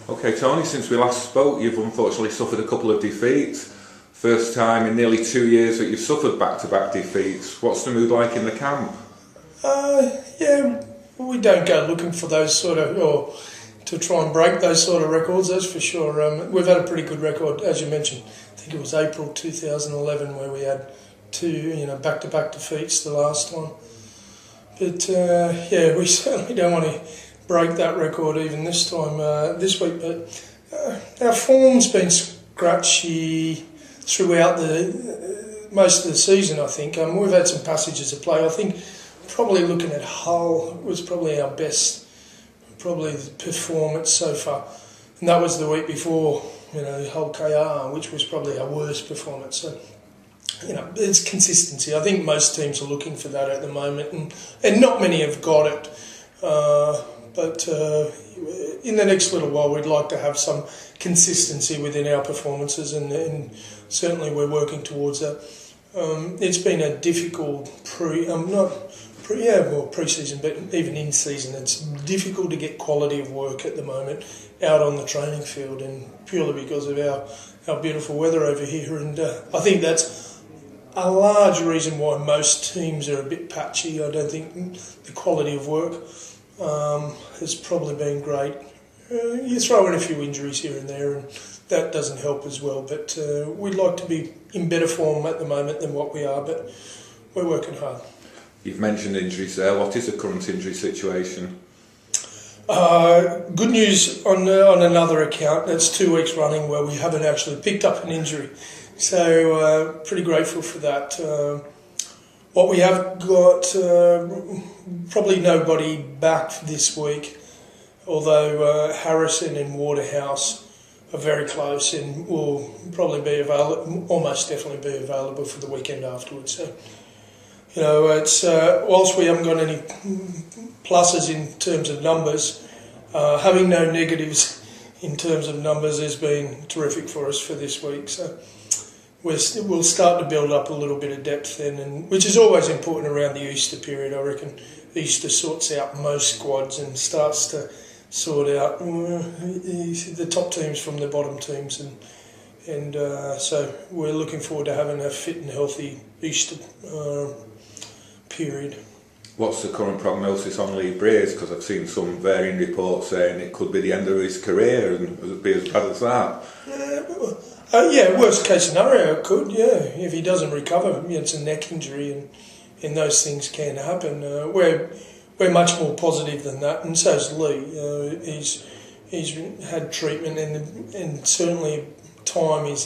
Okay, Tony, since we last spoke, you've unfortunately suffered a couple of defeats. First time in nearly 2 years that you've suffered back-to-back defeats. What's the mood like in the camp? Yeah, we don't go looking for those sort of, or to try and break those sort of records, that's for sure. We've had a pretty good record, as you mentioned. I think it was April 2011 where we had two, back-to-back defeats the last time. But yeah, we certainly don't want to break that record even this time, this week. But our form's been scratchy throughout most of the season, I think. We've had some passages of play. I think probably looking at Hull was probably our best, probably the performance so far. And that was the week before, Hull KR, which was probably our worst performance. So, it's consistency. I think most teams are looking for that at the moment, and not many have got it. But in the next little while, we'd like to have some consistency within our performances, and certainly we're working towards that. It's been a difficult pre-season, but even in season, it's difficult to get quality of work at the moment out on the training field, and purely because of our beautiful weather over here. And I think that's a large reason why most teams are a bit patchy. I don't think the quality of work has probably been great. You throw in a few injuries here and there, and that doesn't help as well. But we'd like to be in better form at the moment than what we are, but we're working hard. You've mentioned injuries there. What is the current injury situation? Good news on another account. That's 2 weeks running where we haven't actually picked up an injury. So pretty grateful for that. What we have got, probably nobody back this week, although Harrison and Waterhouse are very close and will probably be available, almost definitely be available for the weekend afterwards. So, it's whilst we haven't got any pluses in terms of numbers, having no negatives in terms of numbers has been terrific for us for this week. So we'll start to build up a little bit of depth then, and which is always important around the Easter period. I reckon Easter sorts out most squads and starts to sort out the top teams from the bottom teams, and so we're looking forward to having a fit and healthy Easter period. What's the current prognosis on Lee Briers? Because I've seen some varying reports saying it could be the end of his career, and would it be as bad as that? Yeah, worst case scenario, it could, yeah. If he doesn't recover, it's a neck injury, and those things can happen. We're much more positive than that, and so's Lee. He's had treatment, and certainly time is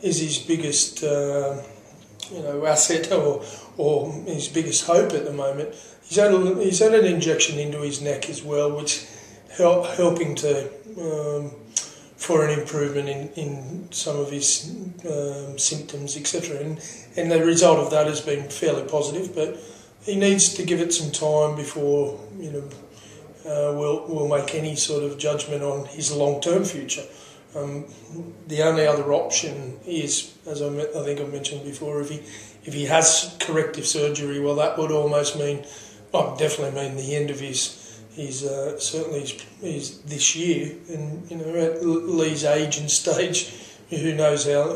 his biggest asset or his biggest hope at the moment. He's had an injection into his neck as well, which helping to for an improvement in some of his symptoms, etc. And the result of that has been fairly positive, but he needs to give it some time before we'll make any sort of judgment on his long-term future. The only other option is, as I think I mentioned before, if he has corrective surgery, well, that would almost mean, definitely mean the end of his certainly his this year. And at Lee's age and stage, who knows how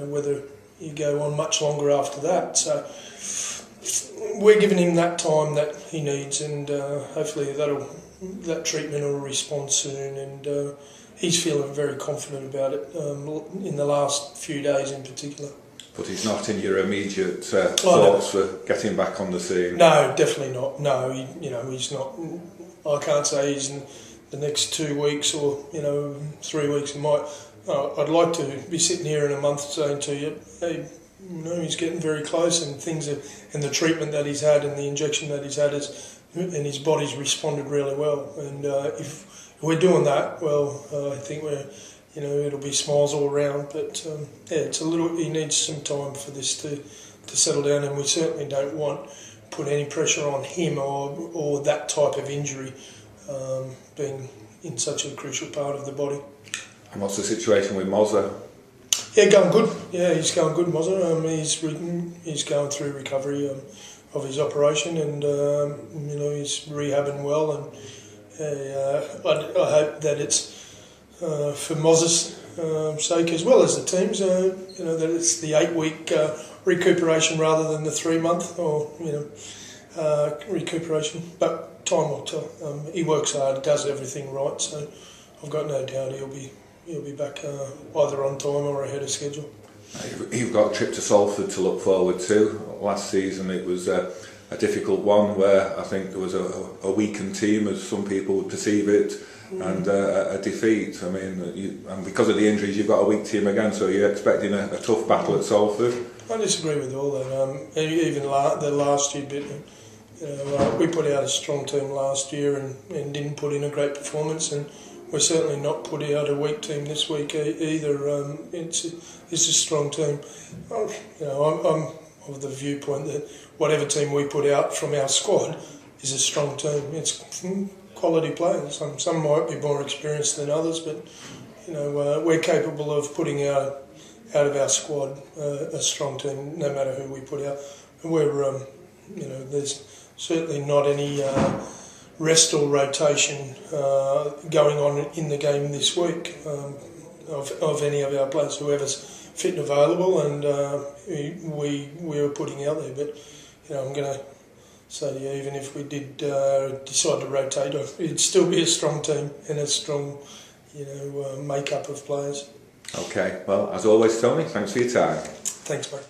whether you go on much longer after that. So we're giving him that time that he needs, and hopefully that treatment will respond soon. And he's feeling very confident about it in the last few days in particular. But he's not in your immediate thoughts for getting back on the scene? No, definitely not. No, he's not. I can't say he's in the next 2 weeks or 3 weeks. I'd like to be sitting here in a month saying to you, hey, he's getting very close, and and the treatment that he's had and the injection that he's had and his body's responded really well. And if we're doing that, well, I think it'll be smiles all around. But it's he needs some time for this to settle down, and we certainly don't want put any pressure on him or that type of injury being in such a crucial part of the body. And what's the situation with Mozza? Yeah, going good. Yeah, he's going good, Mozza. He's going through recovery of his operation, and he's rehabbing well. And I hope that it's for Moz's sake, as well as the teams. That it's the 8-week recuperation rather than the 3-month or recuperation. But time will tell. He works hard, does everything right, so I've got no doubt he'll be back either on time or ahead of schedule. You've got a trip to Salford to look forward to. Last season it was a difficult one where I think there was a weakened team, as some people would perceive it, and a defeat. I mean, and because of the injuries, you've got a weak team again, so you're expecting a tough battle at Salford. I disagree with all that. Even the last year bit, we put out a strong team last year and didn't put in a great performance, and we're certainly not put out a weak team this week either. It's a strong team. I'm of the viewpoint that whatever team we put out from our squad is a strong team. It's quality players. Some might be more experienced than others, but we're capable of putting out of our squad a strong team, no matter who we put out. And we're there's certainly not any rest or rotation going on in the game this week of any of our players, whoever's fit and available, and we were putting out there. But I'm going to say to you, even if we did decide to rotate, it'd still be a strong team and a strong makeup of players. Okay, well, as always, Tony, thanks for your time. Thanks, mate.